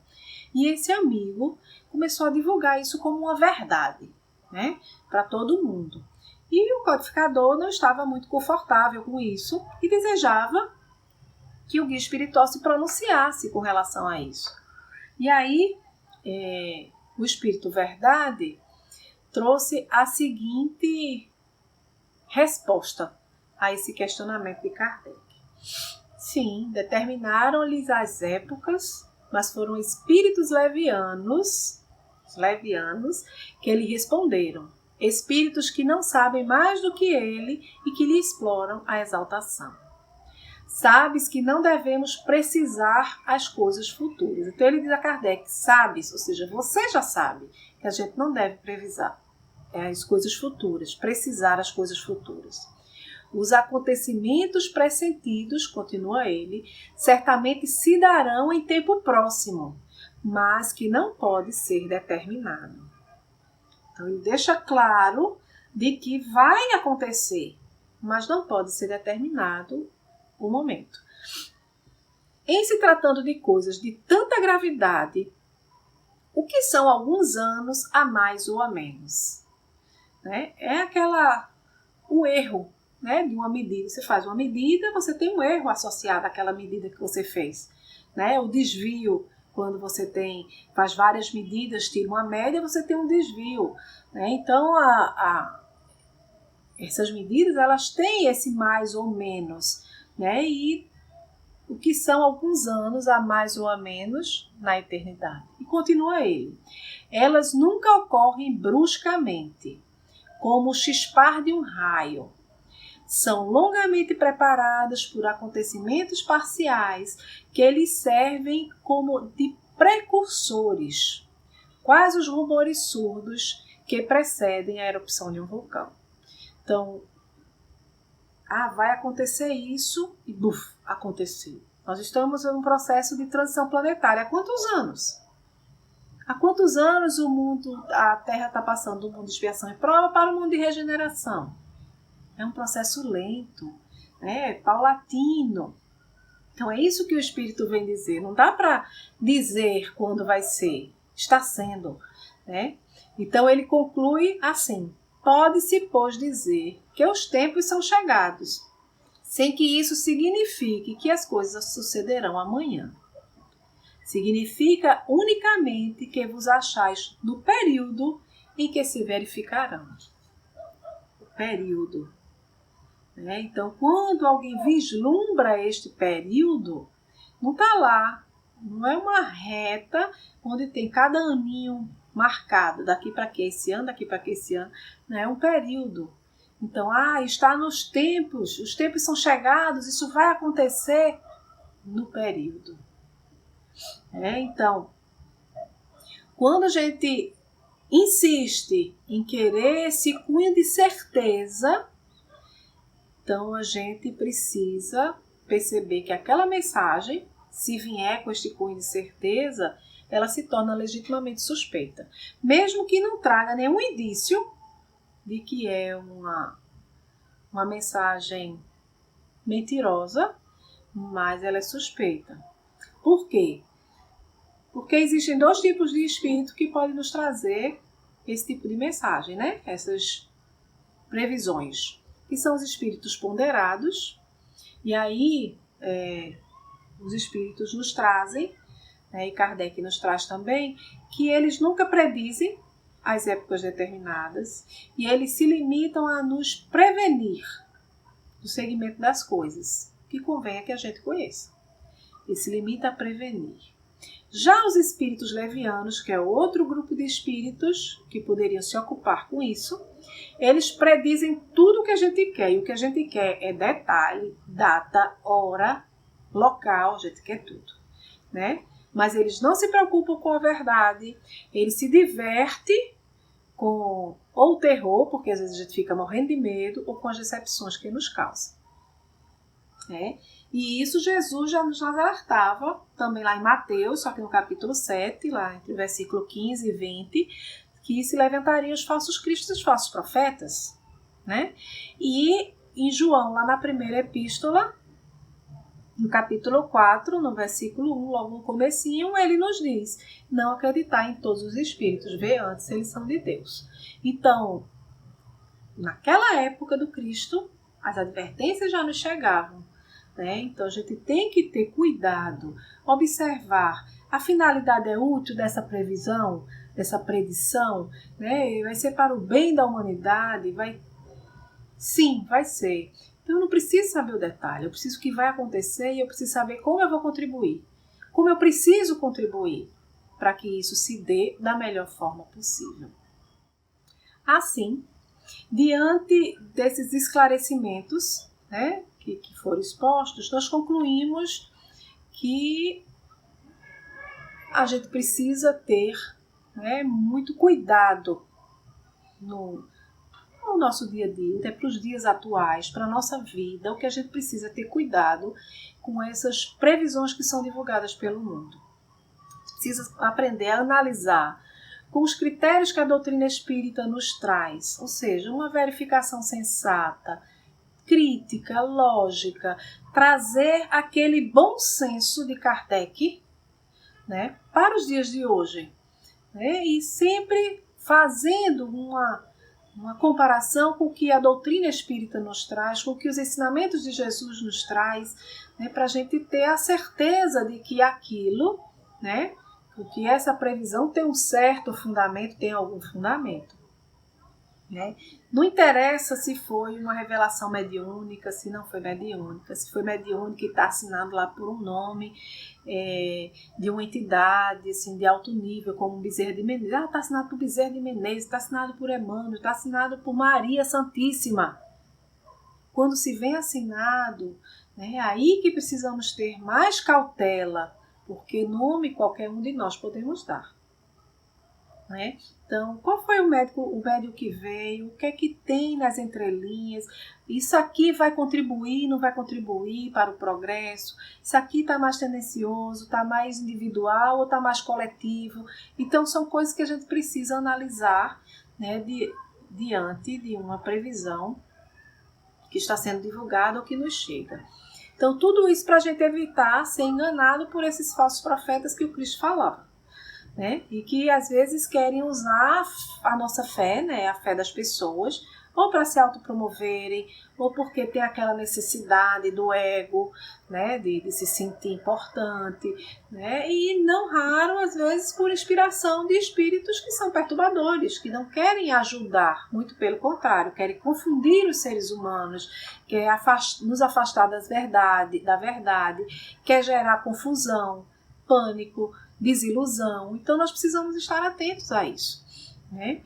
E esse amigo começou a divulgar isso como uma verdade, né, para todo mundo. E o codificador não estava muito confortável com isso e desejava que o guia espiritual se pronunciasse com relação a isso. E aí, o Espírito Verdade trouxe a seguinte resposta a esse questionamento de Kardec. Sim, determinaram-lhes as épocas, mas foram espíritos levianos que lhe responderam. Espíritos que não sabem mais do que ele e que lhe exploram a exaltação. Sabes que não devemos precisar as coisas futuras. Então ele diz a Kardec, sabes, ou seja, você já sabe que a gente não deve previsar as coisas futuras, precisar as coisas futuras. Os acontecimentos pressentidos, continua ele, certamente se darão em tempo próximo, mas que não pode ser determinado. Então ele deixa claro de que vai acontecer, mas não pode ser determinado o momento. Em se tratando de coisas de tanta gravidade, o que são alguns anos a mais ou a menos? Né? É o erro, né, de uma medida. Você faz uma medida, você tem um erro associado àquela medida que você fez. Né? O desvio, quando você faz várias medidas, tira uma média, você tem um desvio. Né? Então, essas medidas elas têm esse mais ou menos. Né? E o que são alguns anos a mais ou a menos na eternidade. E continua ele. Elas nunca ocorrem bruscamente, como o chispar de um raio. São longamente preparadas por acontecimentos parciais que lhes servem como de precursores, quais os rumores surdos que precedem a erupção de um vulcão. Então, vai acontecer isso e buf, aconteceu. Nós estamos em um processo de transição planetária. Há quantos anos? Há quantos anos a Terra está passando do mundo de expiação e prova para o mundo de regeneração? É um processo lento, né? Paulatino. Então é isso que o Espírito vem dizer. Não dá para dizer quando vai ser. Está sendo, né? Então ele conclui assim: pode-se, pois, dizer que os tempos são chegados, sem que isso signifique que as coisas sucederão amanhã. Significa unicamente que vos achais no período em que se verificarão. O período. Né? Então, quando alguém vislumbra este período, não está lá, não é uma reta onde tem cada aninho marcado, daqui para que esse ano, daqui para que esse ano, não é um período. Então, está nos tempos, os tempos são chegados, isso vai acontecer no período. Então, quando a gente insiste em querer esse cunho de certeza, então a gente precisa perceber que aquela mensagem, se vier com este cunho de certeza, ela se torna legitimamente suspeita. Mesmo que não traga nenhum indício de que é uma mensagem mentirosa, mas ela é suspeita. Por quê? Porque existem dois tipos de espírito que podem nos trazer esse tipo de mensagem, né? Essas previsões, que são os espíritos ponderados, e aí os espíritos nos trazem, né, e Kardec nos traz também, que eles nunca predizem as épocas determinadas e eles se limitam a nos prevenir do segmento das coisas, que convenha que a gente conheça. Ele se limita a prevenir. Já os espíritos levianos, que é outro grupo de espíritos que poderiam se ocupar com isso, eles predizem tudo o que a gente quer. E o que a gente quer é detalhe, data, hora, local, a gente quer tudo, né? Mas eles não se preocupam com a verdade, eles se divertem com ou o terror, porque às vezes a gente fica morrendo de medo, ou com as decepções que nos causam. E isso Jesus já nos alertava também lá em Mateus, só que no capítulo 7, lá entre o versículo 15 e 20, que se levantariam os falsos cristos e os falsos profetas, né? E em João, lá na primeira epístola, no capítulo 4, no versículo 1, logo no comecinho, ele nos diz: não acreditar em todos os espíritos, vê antes se eles são de Deus. Então, naquela época do Cristo, as advertências já nos chegavam, né? Então a gente tem que ter cuidado, observar a finalidade é útil dessa previsão, dessa predição, né? Vai ser para o bem da humanidade? Sim, vai ser. Então eu não preciso saber o detalhe, eu preciso o que vai acontecer e eu preciso saber como eu vou contribuir, como eu preciso contribuir para que isso se dê da melhor forma possível. Assim, diante desses esclarecimentos, né, que foram expostos, nós concluímos que a gente precisa ter, né, muito cuidado no nosso dia a dia, até para os dias atuais, para a nossa vida, o que a gente precisa ter cuidado com essas previsões que são divulgadas pelo mundo. Precisa aprender a analisar com os critérios que a doutrina espírita nos traz, ou seja, uma verificação sensata, crítica, lógica, trazer aquele bom senso de Kardec, né, para os dias de hoje, né, e sempre fazendo uma comparação com o que a doutrina espírita nos traz, com o que os ensinamentos de Jesus nos traz, né, para a gente ter a certeza de que aquilo, né, que essa previsão tem um certo fundamento, tem algum fundamento. Né? Não interessa se foi uma revelação mediúnica, se não foi mediúnica, se foi mediúnica e está assinado lá por um nome de uma entidade assim, de alto nível, como Bezerra de Menezes. Está assinado por Bezerra de Menezes, está assinado por Emmanuel, está assinado por Maria Santíssima. Quando se vem assinado, né, é aí que precisamos ter mais cautela, porque nome qualquer um de nós podemos dar. né? Então, qual foi o médico que veio? O que é que tem nas entrelinhas? Isso aqui vai contribuir, não vai contribuir para o progresso? Isso aqui está mais tendencioso, está mais individual ou está mais coletivo? Então, são coisas que a gente precisa analisar, né, diante de uma previsão que está sendo divulgada ou que nos chega. Então, tudo isso para a gente evitar ser enganado por esses falsos profetas que o Cristo falava, né? E que às vezes querem usar a nossa fé, né? A fé das pessoas, ou para se autopromoverem, ou porque tem aquela necessidade do ego, né? De se sentir importante, né? E não raro, às vezes, por inspiração de espíritos que são perturbadores, que não querem ajudar, muito pelo contrário, querem confundir os seres humanos, quer nos afastar da verdade, quer gerar confusão, pânico, desilusão. Então nós precisamos estar atentos a isso, né?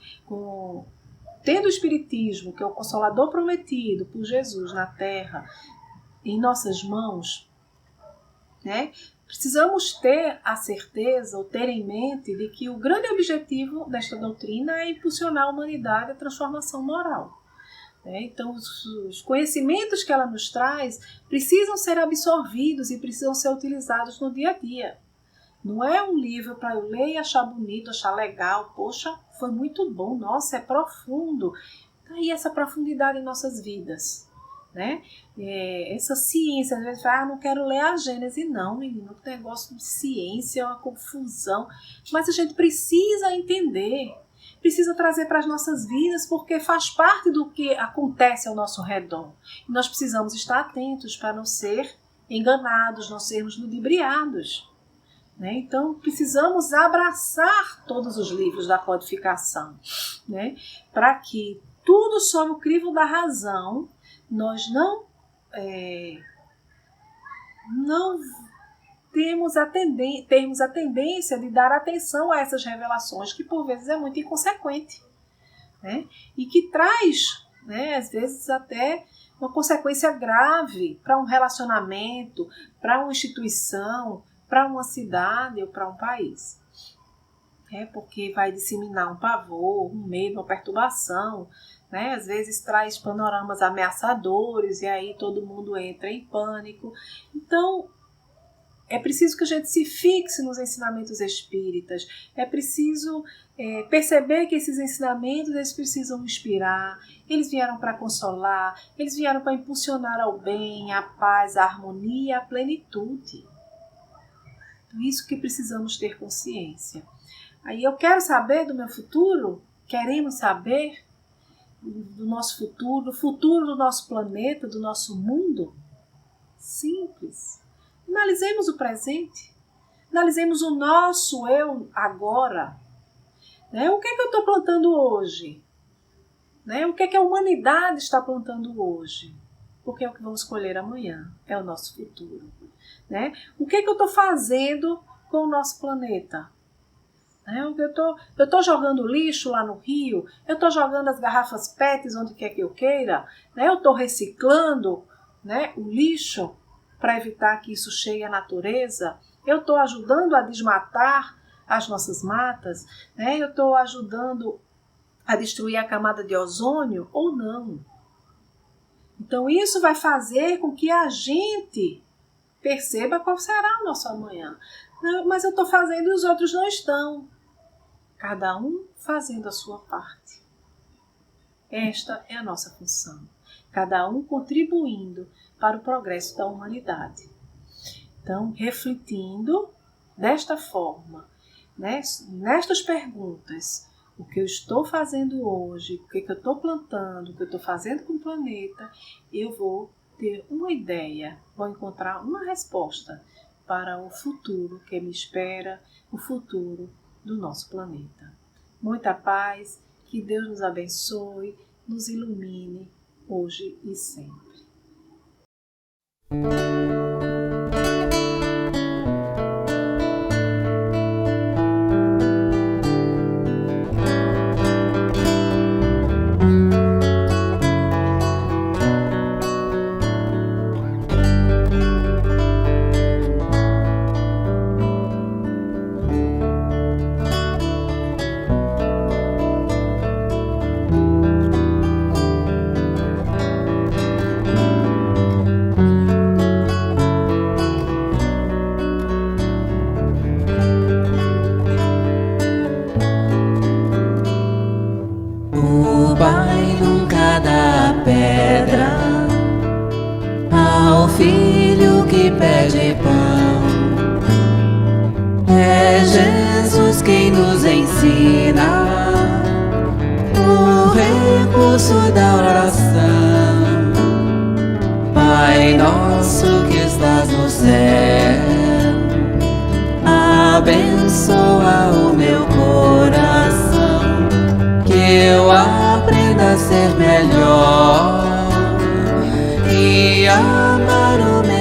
Tendo o Espiritismo, que é o Consolador prometido por Jesus na Terra, em nossas mãos, né? Precisamos ter a certeza ou ter em mente de que o grande objetivo desta doutrina é impulsionar a humanidade à transformação moral. Então, os conhecimentos que ela nos traz precisam ser absorvidos e precisam ser utilizados no dia a dia. Não é um livro para eu ler e achar bonito, achar legal. Poxa, foi muito bom, nossa, é profundo. Tá aí essa profundidade em nossas vidas, né? Essa ciência, às vezes fala, não quero ler a Gênese. Não, menino, o negócio de ciência é uma confusão. Mas a gente precisa entender, precisa trazer para as nossas vidas, porque faz parte do que acontece ao nosso redor. E nós precisamos estar atentos para não ser enganados, não sermos ludibriados. Né? Então, precisamos abraçar todos os livros da codificação, né? Para que tudo sob o crivo da razão, nós não termos a tendência de dar atenção a essas revelações, que por vezes é muito inconsequente, né? E que traz, né, às vezes até uma consequência grave para um relacionamento, para uma instituição, para uma cidade ou para um país. Porque vai disseminar um pavor, um medo, uma perturbação, né? Às vezes traz panoramas ameaçadores e aí todo mundo entra em pânico. Então, é preciso que a gente se fixe nos ensinamentos espíritas, é preciso perceber que esses ensinamentos eles precisam inspirar, eles vieram para consolar, eles vieram para impulsionar ao bem, à paz, à harmonia, à plenitude. Isso que precisamos ter consciência. Aí eu quero saber do meu futuro, queremos saber do nosso futuro, do futuro do nosso planeta, do nosso mundo? Simples. Analisemos o presente, analisemos o nosso eu agora. Né? O que é que eu estou plantando hoje? Né? O que é que a humanidade está plantando hoje? Porque é o que vamos colher amanhã, é o nosso futuro. Né? O que é que eu estou fazendo com o nosso planeta? Eu estou jogando lixo lá no rio, eu estou jogando as garrafas PETs onde quer que eu queira, né? Eu estou reciclando, né, o lixo para evitar que isso chegue à natureza, eu estou ajudando a desmatar as nossas matas, né? Eu estou ajudando a destruir a camada de ozônio ou não. Então isso vai fazer com que a gente perceba qual será o nosso amanhã. Não, mas eu estou fazendo e os outros não estão. Cada um fazendo a sua parte. Esta é a nossa função. Cada um contribuindo para o progresso da humanidade. Então, refletindo desta forma, né, nestas perguntas, o que eu estou fazendo hoje, o que eu estou plantando, o que eu estou fazendo com o planeta, eu vou ter uma ideia, vou encontrar uma resposta para o futuro que me espera, o futuro do nosso planeta. Muita paz, que Deus nos abençoe, nos ilumine hoje e sempre. quem nos ensina o recurso da oração. Pai nosso que estás no céu, abençoa o meu coração, que eu aprenda a ser melhor e amar o meu